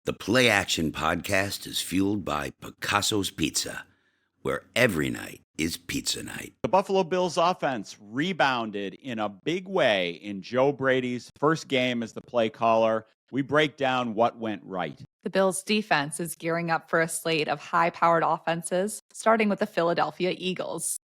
The PlayAction Podcast is fueled by Picasso's Pizza, where every night is pizza night. The Buffalo Bills offense rebounded in a big way in Joe Brady's first game as the play caller. We break down what went right. The Bills' defense is gearing up for a slate of high-powered offenses, starting with the Philadelphia Eagles.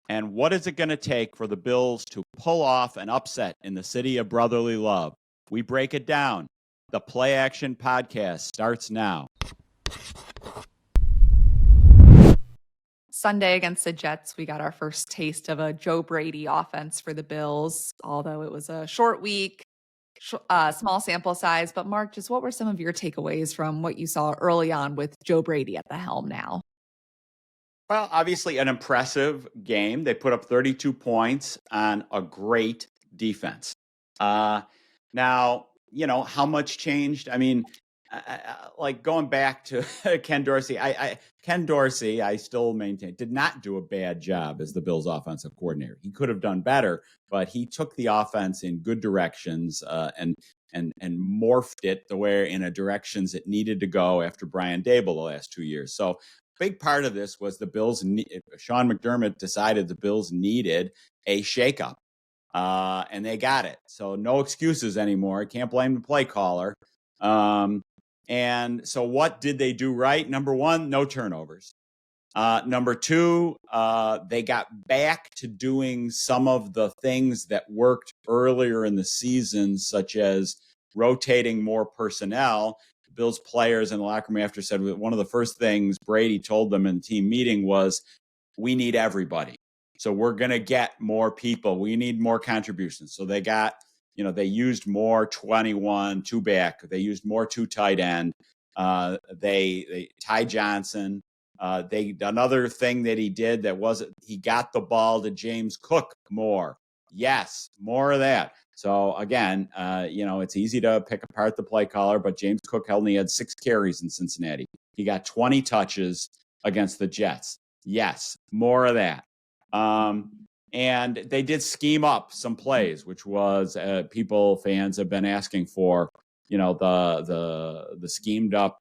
And what is it going to take for the Bills to pull off an upset in the city of brotherly love? We break it down. The PlayAction Podcast starts now. Sunday against the Jets, we got our first taste of a Joe Brady offense for the Bills, although it was a short week, small sample size. But Mark, just what were some of your takeaways from what you saw early on with Joe Brady at the helm now? Well, obviously an impressive game. They put up 32 points on a great defense. Now, you know, how much changed? I mean, like going back to Ken Dorsey, Ken Dorsey, I still maintain, did not do a bad job as the Bills offensive coordinator. He could have done better, but he took the offense in good directions and morphed it in a directions it needed to go after Brian Dable the last 2 years. So big part of this was the Bills. Sean McDermott decided the Bills needed a shakeup. And they got it. So no excuses anymore. Can't blame the play caller. And so what did they do right? Number one, no turnovers. Number two, they got back to doing some of the things that worked earlier in the season, such as rotating more personnel. Bills players in the locker room after said one of the first things Brady told them in the team meeting was, we need everybody. So we're going to get more people. We need more contributions. So they got, they used more 21, two back. They used more two tight end. They Ty Johnson. Another thing that he did he got the ball to James Cook more. Yes, more of that. So again, it's easy to pick apart the play caller, but James Cook only had 6 carries in Cincinnati. He got 20 touches against the Jets. Yes, more of that. And they did scheme up some plays, which was fans have been asking for, the schemed up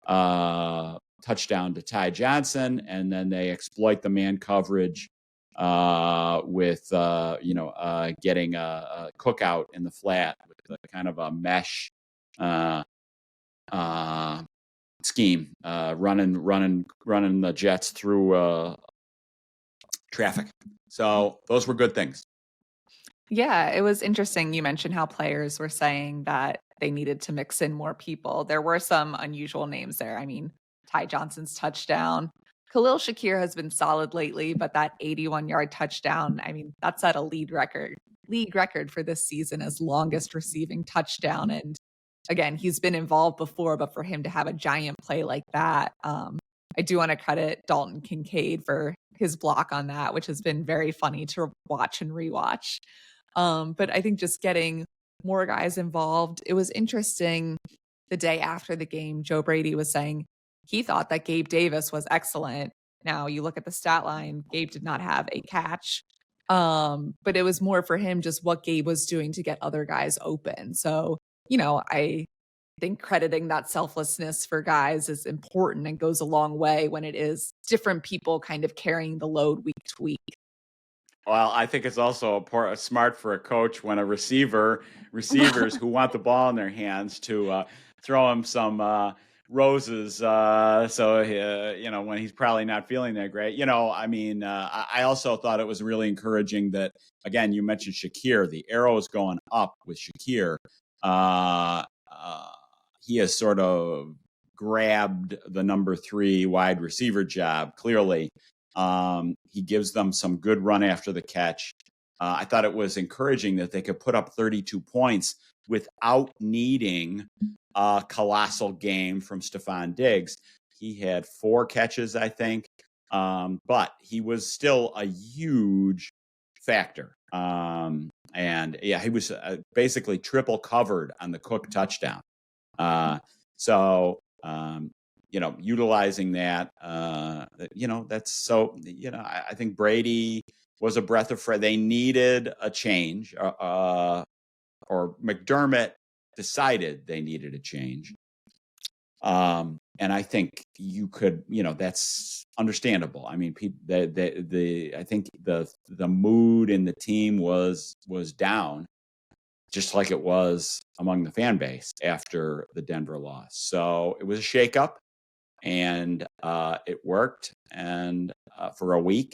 touchdown to Ty Johnson, and then they exploit the man coverage with getting a cookout in the flat with kind of a mesh scheme, running the Jets through traffic. So those were good things. Yeah, it was interesting. You mentioned how players were saying that they needed to mix in more people. There were some unusual names there. I mean, Ty Johnson's touchdown. Khalil Shakir has been solid lately, but that 81-yard touchdown, I mean, that's at a league record for this season as longest receiving touchdown. And again, he's been involved before, but for him to have a giant play like that, I do want to credit Dalton Kincaid for his block on that, which has been very funny to watch and rewatch. But I think just getting more guys involved, it was interesting. The day after the game, Joe Brady was saying he thought that Gabe Davis was excellent. Now you look at the stat line, Gabe did not have a catch. But it was more for him just what Gabe was doing to get other guys open. So, I think crediting that selflessness for guys is important and goes a long way when it is different people kind of carrying the load week to week. Well, I think it's also smart for a coach when receivers who want the ball in their hands to throw him some roses. When he's probably not feeling that great, I also thought it was really encouraging that, again, you mentioned Shakir, the arrow is going up with Shakir. He has sort of grabbed the number 3 wide receiver job, clearly. He gives them some good run after the catch. I thought it was encouraging that they could put up 32 points without needing a colossal game from Stephon Diggs. He had 4 catches, I think, but he was still a huge factor. He was basically triple covered on the Cook touchdown. Utilizing that, that's so, I think Brady was a breath of fresh. They needed a change, or McDermott decided they needed a change. And I think you could, that's understandable. I mean, I think the mood in the team was down, just like it was among the fan base after the Denver loss. So it was a shakeup, and it worked. And for a week,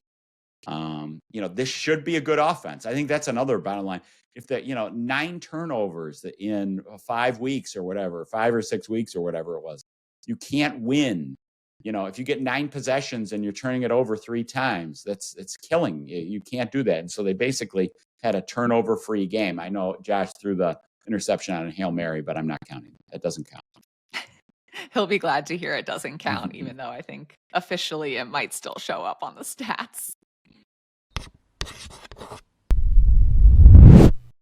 this should be a good offense. I think that's another bottom line. If 9 turnovers in 5 weeks or whatever, 5 or 6 weeks or whatever it was, you can't win. If you get 9 possessions and you're turning it over 3 times, it's killing. You can't do that. And so they basically had a turnover-free game. I know Josh threw the interception on a Hail Mary, but I'm not counting it. It doesn't count. He'll be glad to hear it doesn't count, even though I think officially it might still show up on the stats.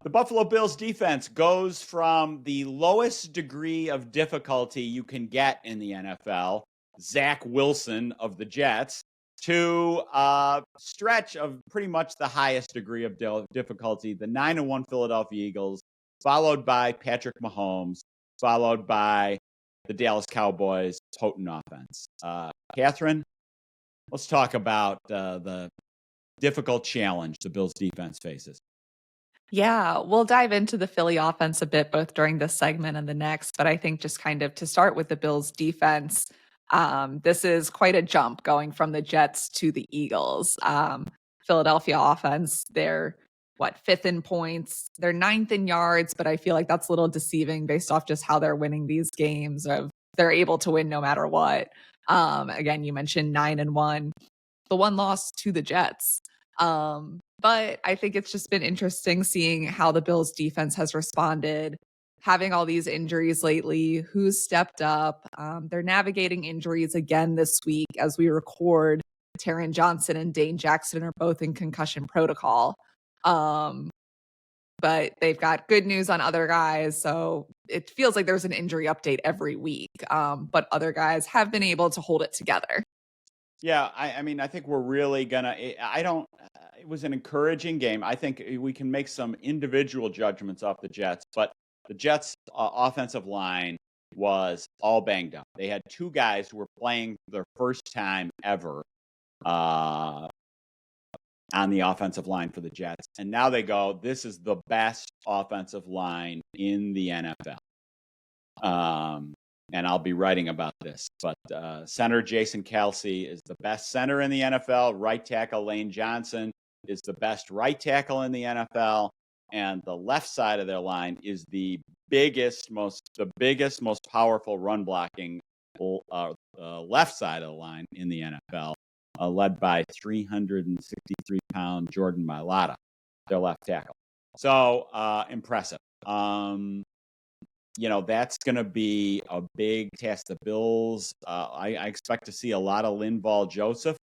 The Buffalo Bills defense goes from the lowest degree of difficulty you can get in the NFL, Zach Wilson of the Jets, to a stretch of pretty much the highest degree of difficulty, the 9-1 Philadelphia Eagles, followed by Patrick Mahomes, followed by the Dallas Cowboys' potent offense. Katherine, let's talk about the difficult challenge the Bills defense faces. Yeah, we'll dive into the Philly offense a bit, both during this segment and the next. But I think just kind of to start with the Bills defense, this is quite a jump going from the Jets to the Eagles. Philadelphia offense, they're 5th in points, they're 9th in yards, but I feel like that's a little deceiving based off just how they're winning these games. They're able to win no matter what. Again, you mentioned 9-1, the one loss to the Jets. But I think it's just been interesting seeing how the Bills defense has responded, having all these injuries lately, who's stepped up. They're navigating injuries again this week as we record. Taron Johnson and Dane Jackson are both in concussion protocol. But they've got good news on other guys. So it feels like there's an injury update every week. But other guys have been able to hold it together. Yeah, I mean, I think we're really gonna. It was an encouraging game. I think we can make some individual judgments off the Jets, but the Jets' offensive line was all banged up. They had 2 guys who were playing their first time ever on the offensive line for the Jets, and now they go, this is the best offensive line in the NFL. And I'll be writing about this. But center Jason Kelce is the best center in the NFL. Right tackle Lane Johnson is the best right tackle in the NFL. And the left side of their line is the biggest, most powerful run blocking left side of the line in the NFL, led by 363-pound Jordan Mailata, their left tackle. So impressive. That's going to be a big test. The Bills, I expect to see a lot of Linval Joseph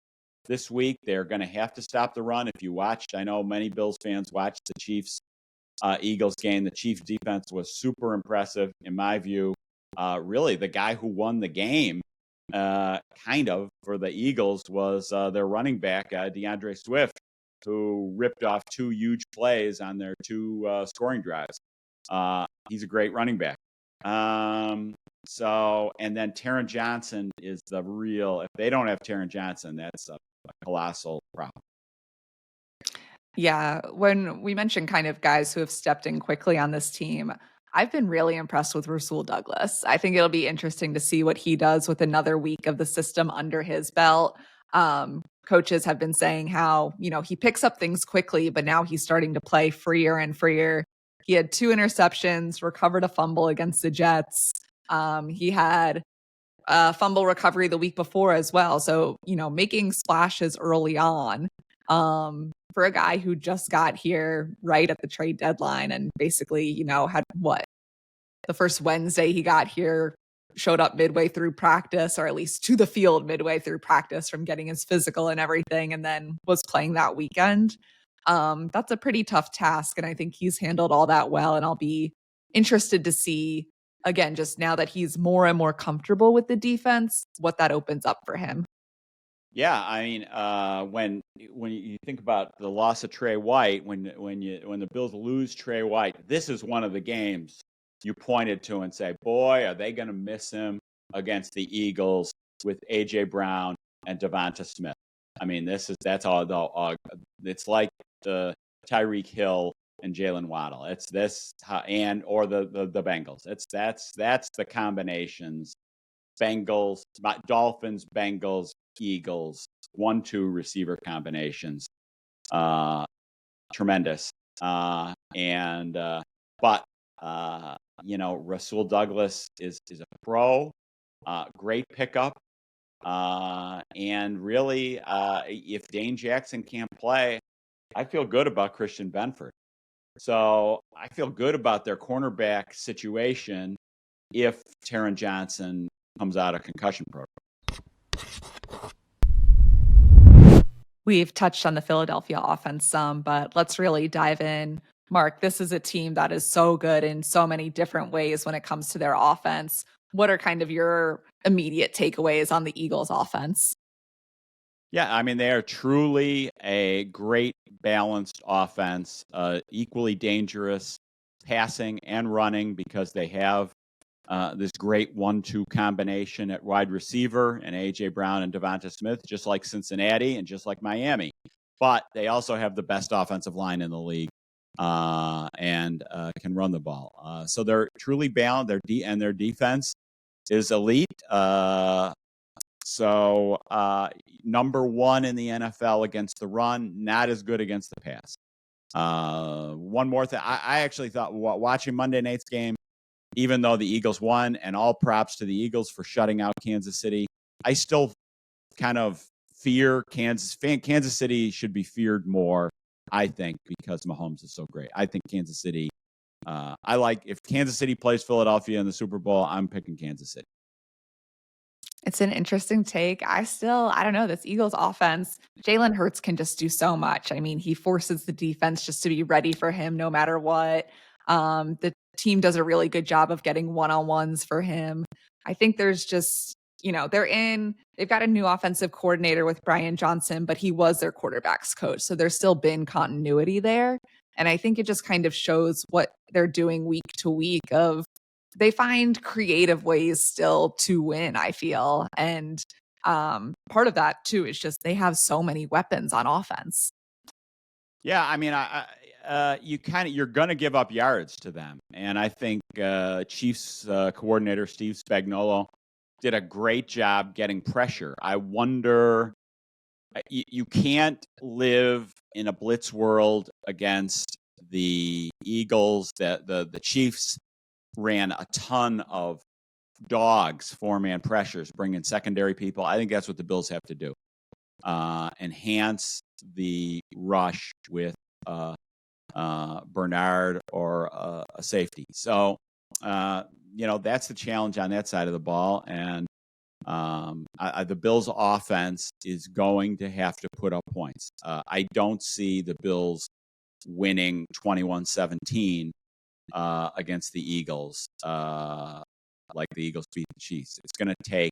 this week. They're going to have to stop the run. If you watched, I know many Bills fans watched the Chiefs-Eagles game. The Chiefs defense was super impressive, in my view. Really, the guy who won the game, kind of, for the Eagles was their running back, DeAndre Swift, who ripped off 2 huge plays on their 2 scoring drives. He's a great running back. And then Taron Johnson is the real, if they don't have Taron Johnson, that's a colossal problem. Yeah, when we mentioned kind of guys who have stepped in quickly on this team, I've been really impressed with Rasul Douglas. I think it'll be interesting to see what he does with another week of the system under his belt. Coaches have been saying how, he picks up things quickly, but now he's starting to play freer and freer. He had 2 interceptions, recovered a fumble against the Jets. He had a fumble recovery the week before as well. So, making splashes early on for a guy who just got here right at the trade deadline and basically, had the first Wednesday he got here, showed up midway through practice, or at least to the field midway through practice from getting his physical and everything, and then was playing that weekend. That's a pretty tough task, and I think he's handled all that well, and I'll be interested to see, again, just now that he's more and more comfortable with the defense, what that opens up for him. Yeah, I mean, when you think about the loss of Trey White, when the Bills lose Trey White, this is one of the games you pointed to and say, boy, are they going to miss him against the Eagles with A.J. Brown and Devonta Smith. I mean, that's all. It's like the Tyreek Hill and Jalen Waddle. It's this or the Bengals. That's the combinations. Bengals, Dolphins, Bengals, Eagles, 1-2 receiver combinations. Tremendous. But Rasul Douglas is a pro, great pickup. And really, if Dane Jackson can't play, I feel good about Christian Benford. So I feel good about their cornerback situation if Taron Johnson comes out of concussion protocol. We've touched on the Philadelphia offense some, but let's really dive in. Mark, this is a team that is so good in so many different ways when it comes to their offense. What are kind of your immediate takeaways on the Eagles offense? Yeah, I mean, they are truly a great balanced offense, equally dangerous passing and running because they have this great 1-2 combination at wide receiver and A.J. Brown and Devonta Smith, just like Cincinnati and just like Miami. But they also have the best offensive line in the league and can run the ball. So they're truly balanced. Their defense is elite. So number one in the NFL against the run, not as good against the pass. One more thing. I actually thought watching Monday night's game, even though the Eagles won, and all props to the Eagles for shutting out Kansas City, I still kind of fear Kansas City should be feared more, I think, because Mahomes is so great. I think Kansas City, if Kansas City plays Philadelphia in the Super Bowl, I'm picking Kansas City. It's an interesting take. I don't know, this Eagles offense, Jalen Hurts can just do so much. I mean, he forces the defense just to be ready for him no matter what. The team does a really good job of getting one-on-ones for him. I think there's just, they've got a new offensive coordinator with Brian Johnson, but he was their quarterback's coach. So there's still been continuity there. And I think it just kind of shows what they're doing week to week they find creative ways still to win, I feel. And part of that too is just they have so many weapons on offense. Yeah, I mean, you're going to give up yards to them. And I think Chiefs coordinator Steve Spagnuolo did a great job getting pressure. I wonder, you can't live in a blitz world against the Eagles. The Chiefs ran a ton of dogs, 4-man pressures, bringing secondary people. I think that's what the Bills have to do. Enhance the rush with Bernard or a safety. So, that's the challenge on that side of the ball. And the Bills' offense is going to have to put up points. I don't see the Bills winning 21-17 against the Eagles, like the Eagles beat the Chiefs. It's going to take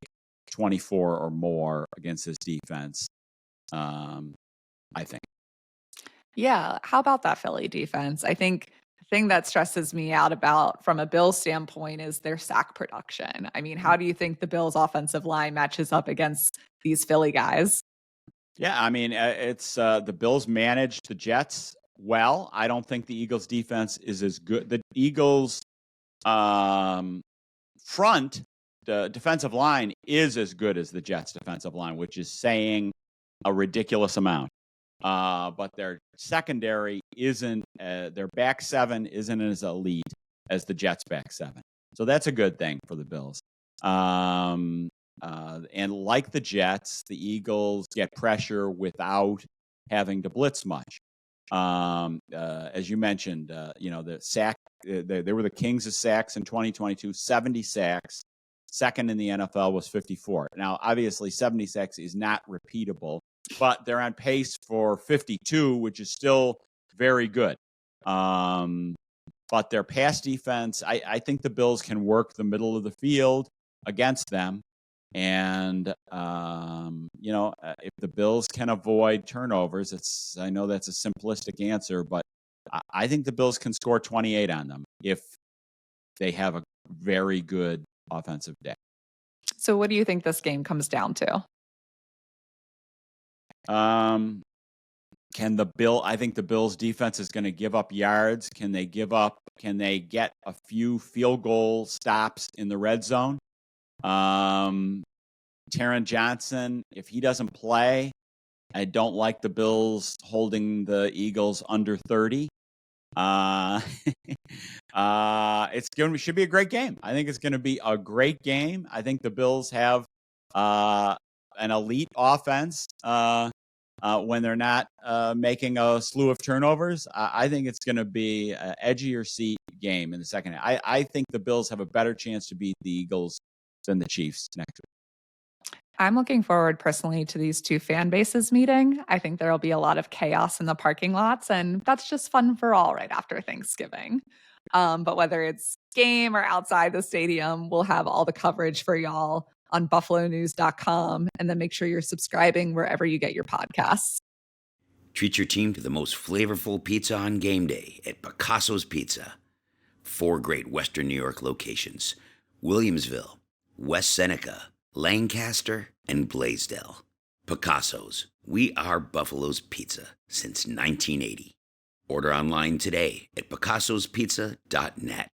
24 or more against this defense, I think. Yeah. How about that Philly defense? I think the thing that stresses me out about from a Bills standpoint is their sack production. I mean, how do you think the Bills offensive line matches up against these Philly guys? Yeah, I mean, it's the Bills managed the Jets well. I don't think the Eagles defense is as good. The Eagles front, the defensive line is as good as the Jets defensive line, which is saying a ridiculous amount. But their secondary isn't, their back seven isn't as elite as the Jets back seven. So that's a good thing for the Bills. And like the Jets, the Eagles get pressure without having to blitz much. As you mentioned, the sack, they were the kings of sacks in 2022, 70 sacks. Second in the NFL was 54. Now, obviously, 70 sacks is not repeatable, but they're on pace for 52, which is still very good. But their pass defense, I think the Bills can work the middle of the field against them. And, if the Bills can avoid turnovers, I know that's a simplistic answer, but I think the Bills can score 28 on them if they have a very good offensive day. So what do you think this game comes down to? Can I think the Bills defense is going to give up yards. Can they get a few field goal stops in the red zone? Taron Johnson, if he doesn't play, I don't like the Bills holding the Eagles under 30. Should be a great game. I think it's going to be a great game. I think the Bills have an elite offense when they're not making a slew of turnovers. I think it's going to be an edgier seat game in the second half. I think the Bills have a better chance to beat the Eagles than the Chiefs next week. I'm looking forward personally to these two fan bases meeting. I think there'll be a lot of chaos in the parking lots, and that's just fun for all right after Thanksgiving. But whether it's game or outside the stadium, we'll have all the coverage for y'all on buffalonews.com, and then make sure you're subscribing wherever you get your podcasts. Treat your team to the most flavorful pizza on game day at Picasso's Pizza. 4 great Western New York locations: Williamsville, West Seneca, Lancaster, and Blaisdell. Picasso's. We are Buffalo's Pizza since 1980. Order online today at picassospizza.net.